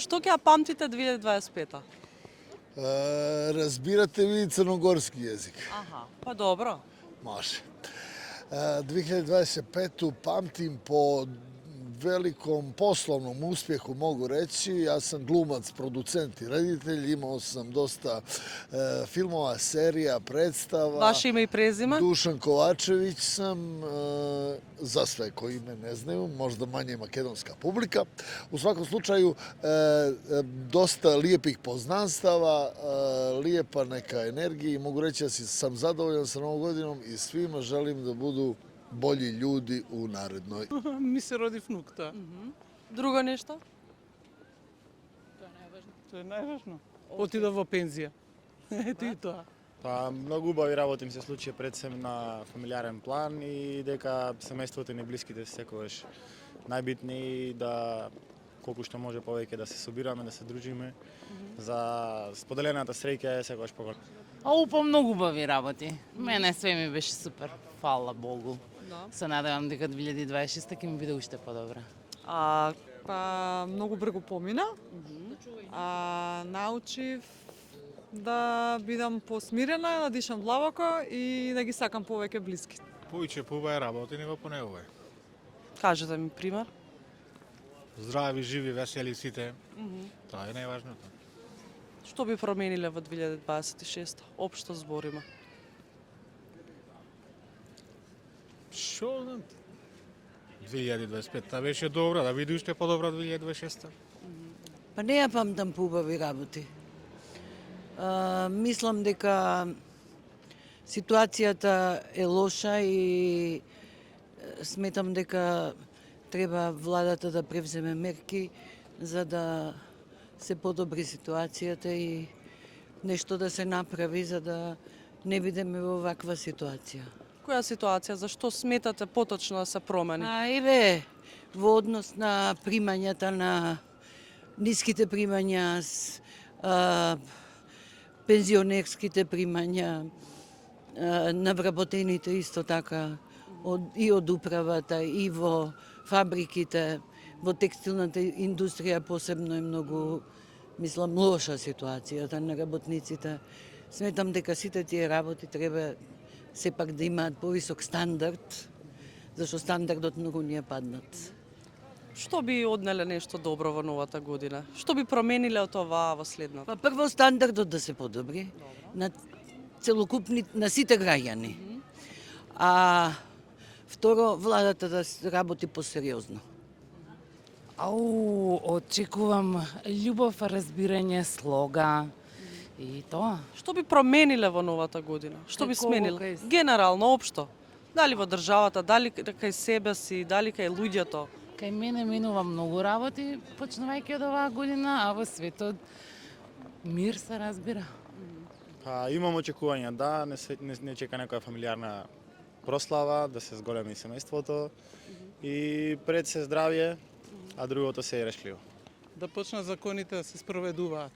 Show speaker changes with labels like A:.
A: Што ќе ја памтите 2025-та?
B: Разбирате ви црногорски јазик?
A: Аха, па добро.
B: Може. 2025-ту памтим по великом пословном успеху, могу реći. Јас сам глумац, продуцент и редител, имao sam dosta filmova, serija, predstava.
A: Ваше име и презиме?
B: Dušan Kovačević sam, za sve koji me ne znaju, možda manje makedonska publika. U svakom slučaju, dosta lijepih poznanstava, lijepa neka energija i mogu reći da sam zadovoljan sa Novom godinom i svima želim da budu bolji ljudi u narednoj.
C: Ми се роди внук, тоа.
A: Друго нешто?
C: Тоа е најважно. Отида во пензија. Ето и тоа.
D: Па, многу убави работи ми се случи пред сем на фамилиарен план и дека семејството и блиските се секогаш најбитни и да колку што може повеќе да се собираме, да се дружиме. За споделената среќа е секогаш поголема.
E: Па многу убави работи. Мене све ми беше супер. Фала Богу. Се надевам дека 2026 ќе ми биде уште подобра.
F: Па многу брзо помина. Научив да бидам посмирена, да дишам длабоко и да ги сакам повеќе блиски.
G: Повеќе побаја работи него по негове.
A: Кажете ми пример.
G: Здрави, живи, весели сите. Тоа е најважното.
A: Што би промениле во 2026? Општо збориме.
G: Шо знам? 2025-та беше добра, да биде уште подобра 2026-та.
H: Па не ја памтам поубави работи. Мислам дека ситуацијата е лоша и сметам дека треба владата да превземе мерки за да се подобри ситуацијата и нешто да се направи за да не бидеме во ваква ситуација.
A: Која ситуација? Зашто сметате поточно да се промени?
H: Еве, во однос на примањата на ниските примања, пензионерските примања, на вработените исто така, и од управата, и во фабриките, во текстилната индустрија посебно е многу, мислам, лоша ситуацијата на работниците. Сметам дека сите тие работи треба сепак да имаат повисок стандард, зашто стандардот многу ни е паднат.
A: Што би однеле нешто добро во новата година? Што би промениле од ова во следната?
H: Па прво стандардот да се подобри на целокупни, на сите граѓани. А второ, владата да работи посериозно.
E: Очекувам љубов, разбирање, слога и тоа.
A: Што би промениле во новата година? Што би
E: Како
A: смениле?
E: кај-
A: Генерално, општо. Дали во државата, дали кај себе си, дали кај луѓето?
E: Кај мене минува многу работи, почнувајќи од оваа година, а во светот мир се разбира.
D: Па, имам очекувања, да, не чека некоја фамилиарна прослава, да се зголеми семејството и пред се здравје, а другото се е решливо.
C: Да почнат законите да се спроведуваат.